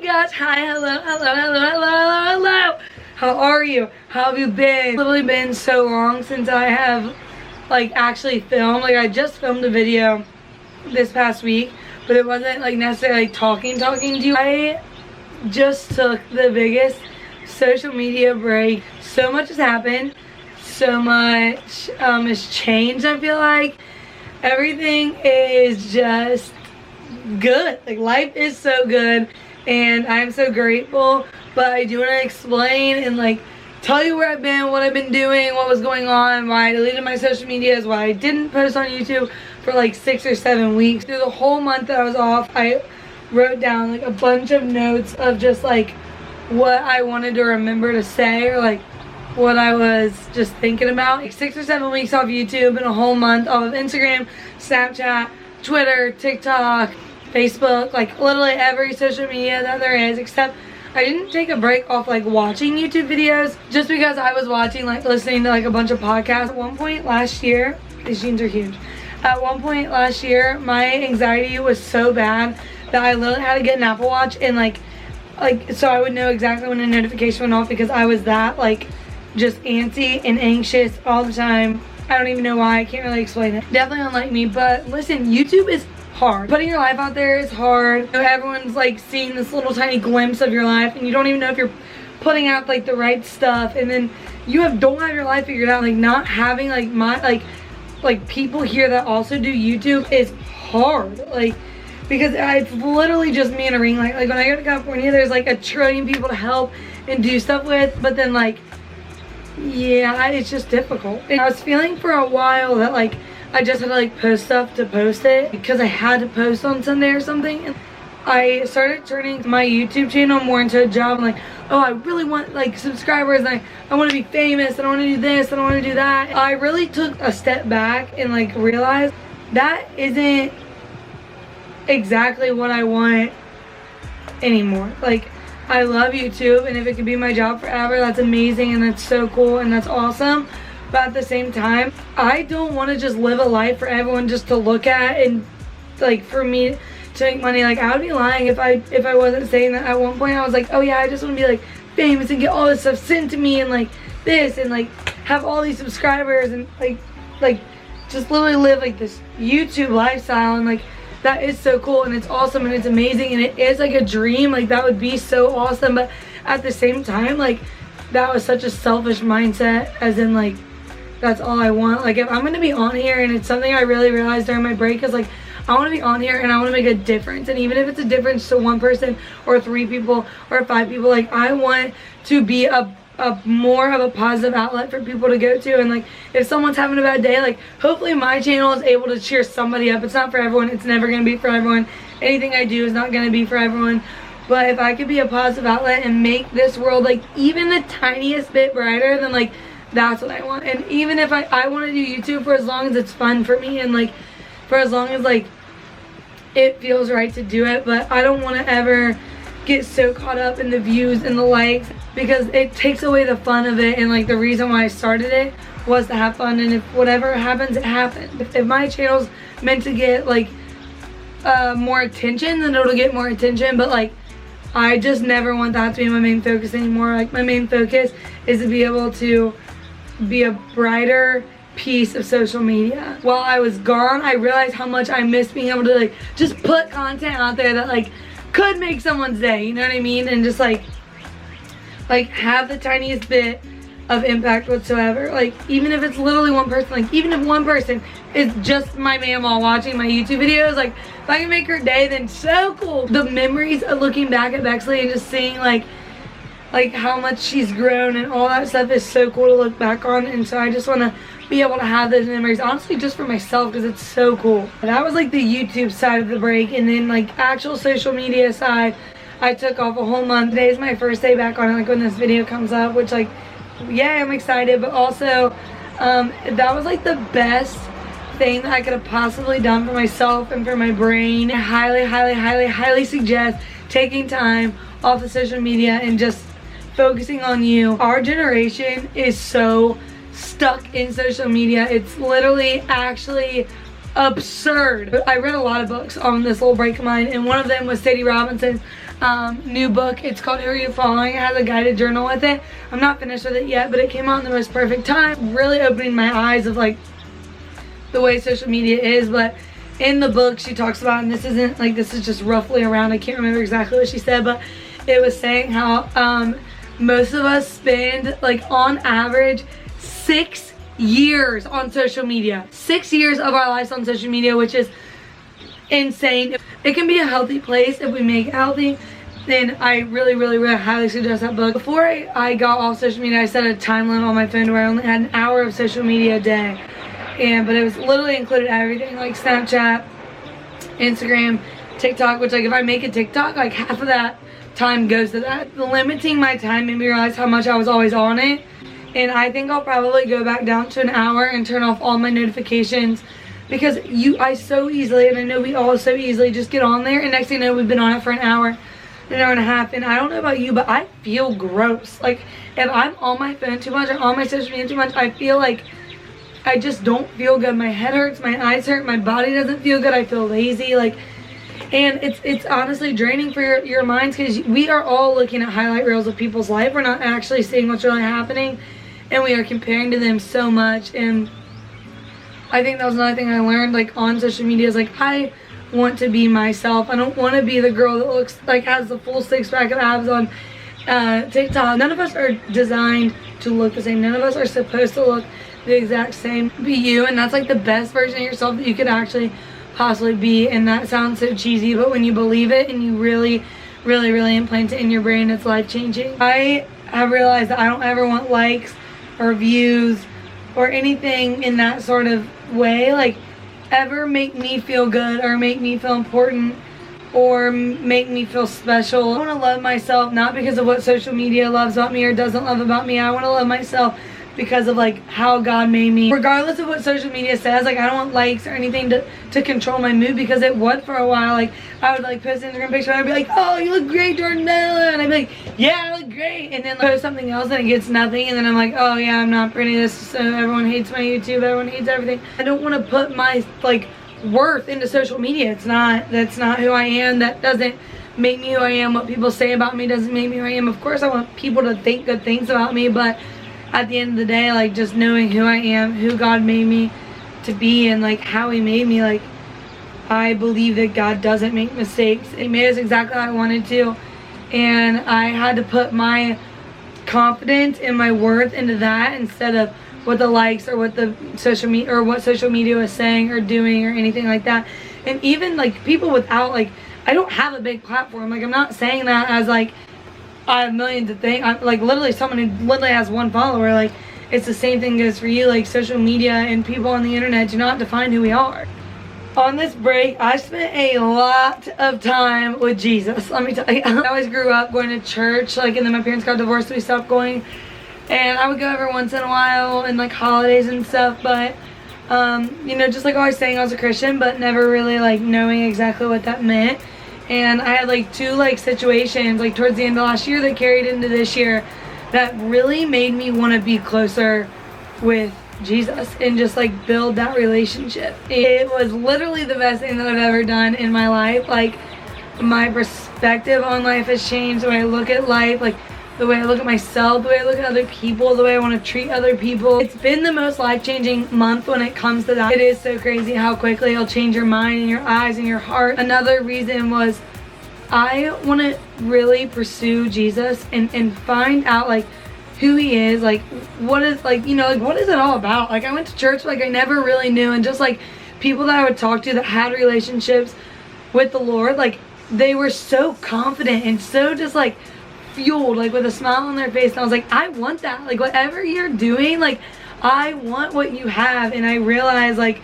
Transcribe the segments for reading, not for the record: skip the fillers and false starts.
gosh, hi, hello. How are you? How have you been? It's literally been so long since I have like actually filmed. Like I just filmed a video this past week, but it wasn't like necessarily talking to you. I just took the biggest social media break. So much has happened. So much has changed, I feel like. Everything is just good. Like life is so good and I'm so grateful. But I do want to explain and like tell you where I've been, what I've been doing, what was going on, why I deleted my social medias, why I didn't post on YouTube for like 6 or 7 weeks. Through the whole month that I was off, I wrote down like a bunch of notes of just like what I wanted to remember to say, or like what I was just thinking about. Like 6 or 7 weeks off YouTube and a whole month off of Instagram, Snapchat, Twitter, TikTok, Facebook, like literally every social media that there is, except I didn't take a break off like watching YouTube videos just because I was watching, like listening to like a bunch of podcasts. At one point last year, these jeans are huge. At one point last year, my anxiety was so bad that I literally had to get an Apple Watch and like so I would know exactly when a notification went off, because I was that like just antsy and anxious all the time. I don't even know why. I can't really explain it. Definitely unlike me. But listen, YouTube is hard. Putting your life out there is hard. You know, everyone's like seeing this little tiny glimpse of your life and you don't even know if you're putting out like the right stuff, and then you don't have your life figured out. Like not having like like people here that also do YouTube is hard. Like because it's literally just me in a ring. Like when I go to California, there's like a trillion people to help and do stuff with, but then like yeah, it's just difficult. And I was feeling for a while that like I just had to like post stuff to post it because I had to post on Sunday or something. And I started turning my YouTube channel more into a job. I'm like, oh, I really want like subscribers, and I want to be famous, and I want to do this, and I want to do that. I really took a step back and like realized that isn't exactly what I want anymore. Like I love YouTube, and if it could be my job forever, that's amazing and that's so cool and that's awesome. But at the same time, I don't want to just live a life for everyone just to look at and like for me to make money. Like I would be lying if I wasn't saying that. At one point I was like, oh yeah, I just want to be like famous and get all this stuff sent to me and like this and like have all these subscribers and like just literally live like this YouTube lifestyle, and like that is so cool and it's awesome and it's amazing and it is like a dream. Like that would be so awesome, but at the same time, like that was such a selfish mindset, as in like that's all I want. Like if I'm gonna be on here, and it's something I really realized during my break, is like I want to be on here and I want to make a difference. And even if it's a difference to one person or 3 people or 5 people, like I want to be a more of a positive outlet for people to go to. And like if someone's having a bad day, like hopefully my channel is able to cheer somebody up. It's not for everyone. It's never going to be for everyone. Anything I do is not going to be for everyone. But if I could be a positive outlet and make this world like even the tiniest bit brighter, then like that's what I want. And even if I want to do YouTube for as long as it's fun for me, and like for as long as like it feels right to do it. But I don't want to ever get so caught up in the views and the likes, because it takes away the fun of it. And like the reason why I started it was to have fun, and if whatever happens, it happens. If my channel's meant to get like more attention, then it'll get more attention. But like I just never want that to be my main focus anymore. Like my main focus is to be able to be a brighter piece of social media. While I was gone, I realized how much I missed being able to like just put content out there that like could make someone's day, you know what I mean? And just like have the tiniest bit of impact whatsoever. Like even if it's literally one person, like even if one person is just my mama watching my YouTube videos, like if I can make her day, then so cool. The memories of looking back at Bexley and just seeing like how much she's grown and all that stuff is so cool to look back on. And so I just want to be able to have those memories, honestly, just for myself, because it's so cool. That was like the YouTube side of the break. And then like actual social media side, I took off a whole month. Today is my first day back on it, like when this video comes up, which like yeah, I'm excited. But also that was like the best thing that I could have possibly done for myself and for my brain. I highly suggest taking time off of social media and just focusing on you. Our generation is so stuck in social media. It's literally actually absurd. I read a lot of books on this little break of mine, and one of them was Sadie Robinson's new book. It's called Who Are You Following? It has a guided journal with it. I'm not finished with it yet, but it came out in the most perfect time, really opening my eyes of like the way social media is. But in the book she talks about, and this isn't like, this is just roughly around, I can't remember exactly what she said, but it was saying how most of us spend like on average 6 years on social media. 6 years of our lives on social media, which is insane. It can be a healthy place if we make it healthy, and I really highly suggest that book. Before I got off social media, I set a time limit on my phone where I only had an hour of social media a day, but it was literally included everything like Snapchat, Instagram, TikTok, which like if I make a TikTok, like half of that time goes to that. Limiting my time made me realize how much I was always on it, and I think I'll probably go back down to an hour and turn off all my notifications, because I so easily, and I know we all so easily just get on there, and next thing you know we've been on it for an hour and a half, and I don't know about you, but I feel gross. Like if I'm on my phone too much or on my social media too much, I feel like I just don't feel good. My head hurts, my eyes hurt, my body doesn't feel good, I feel lazy, like, and it's honestly draining for your minds, because we are all looking at highlight reels of people's life. We're not actually seeing what's really happening, and we are comparing to them so much. And I think that was another thing I learned like on social media, is like I want to be myself. I don't want to be the girl that looks like has the full 6-pack of abs on TikTok. None of us are designed to look the same. None of us are supposed to look the exact same. Be you, and that's like the best version of yourself that you could actually possibly be. And that sounds so cheesy, but when you believe it and you really implant it in your brain, it's life-changing. I have realized that I don't ever want likes or views or anything in that sort of way like ever make me feel good or make me feel important or make me feel special. I want to love myself not because of what social media loves about me or doesn't love about me. I want to love myself because of like how God made me. Regardless of what social media says, like I don't want likes or anything to control my mood, because it would for a while. Like I would like post an Instagram picture and I'd be like, oh, you look great, Jordanella, and I'd be like, yeah, I look great, and then like, post something else and it gets nothing, and then I'm like, oh yeah, I'm not pretty, this so everyone hates my YouTube, everyone hates everything. I don't want to put my like worth into social media. That's not who I am. That doesn't make me who I am. What people say about me doesn't make me who I am. Of course I want people to think good things about me, but at the end of the day, like just knowing who I am, who God made me to be, and like how he made me, like I believe that God doesn't make mistakes. He made us exactly how I wanted to, and I had to put my confidence and my worth into that instead of what the likes or what the social media or what social media was saying or doing or anything like that. And even like people without, like, I don't have a big platform. Like I'm not saying that as like I have millions of things. I'm like literally someone who literally has one follower. Like it's the same thing goes for you. Like social media and people on the internet do not define who we are. On this break, I spent a lot of time with Jesus. Let me tell you, I always grew up going to church, like, and then my parents got divorced, so we stopped going. And I would go every once in a while and like holidays and stuff, but you know, just like always saying I was a Christian, but never really like knowing exactly what that meant. And I had like 2 like situations like towards the end of last year that carried into this year that really made me want to be closer with Jesus and just like build that relationship. It was literally the best thing that I've ever done in my life. Like my perspective on life has changed, the way I look at life, like the way I look at myself, the way I look at other people, the way I want to treat other people. It's been the most life-changing month when it comes to that. It is so crazy how quickly it'll change your mind and your eyes and your heart. Another reason was I want to really pursue Jesus and find out like who he is, like what is, like, you know, like what is it all about. Like I went to church, like I never really knew, and just like people that I would talk to that had relationships with the Lord, like they were so confident and so just like fueled, like with a smile on their face, and I was like, I want that. Like whatever you're doing, like I want what you have. And I realized like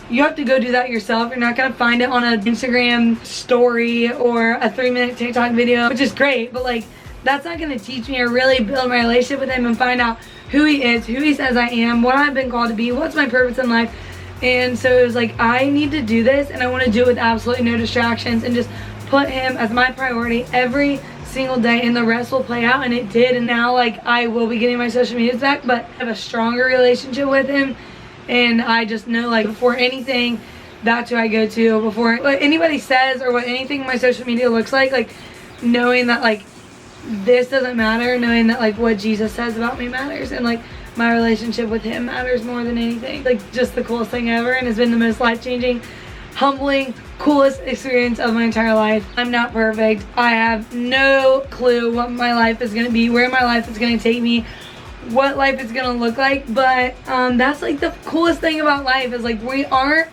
you have to go do that yourself. You're not gonna find it on an Instagram story or a 3-minute TikTok video, which is great, but like that's not gonna teach me or really build my relationship with him and find out who he is, who he says I am, what I've been called to be, what's my purpose in life. And so it was like, I need to do this, and I want to do it with absolutely no distractions and just put him as my priority every single day, and the rest will play out. And it did. And now like I will be getting my social media back, but I have a stronger relationship with him, and I just know like before anything, that's who I go to. Before what anybody says or what anything my social media looks like knowing that like this doesn't matter, knowing that like what Jesus says about me matters, and like my relationship with him matters more than anything. Like just the coolest thing ever, and it's been the most life-changing, humbling, coolest experience of my entire life. I'm not perfect. I have no clue what my life is gonna be, where my life is gonna take me, what life is gonna look like, but that's like the coolest thing about life is like we're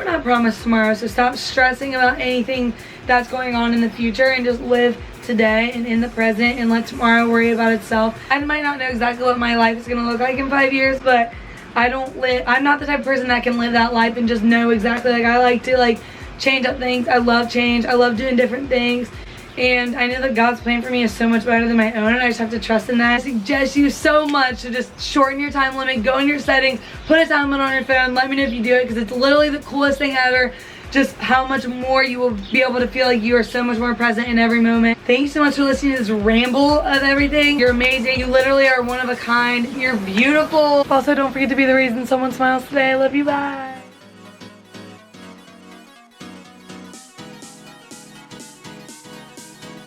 not promised tomorrow, so stop stressing about anything that's going on in the future and just live today and in the present and let tomorrow worry about itself. I might not know exactly what my life is gonna look like in 5 years, but I'm not the type of person that can live that life and just know exactly. Like I like to like change up things. I love change. I love doing different things. And I know that God's plan for me is so much better than my own, and I just have to trust in that. I suggest you so much to just shorten your time limit, go in your settings, put a time limit on your phone, let me know if you do it, because it's literally the coolest thing ever. Just how much more you will be able to feel like you are so much more present in every moment. Thank you so much for listening to this ramble of everything. You're amazing. You literally are one of a kind. You're beautiful. Also, don't forget to be the reason someone smiles today. I love you. Bye.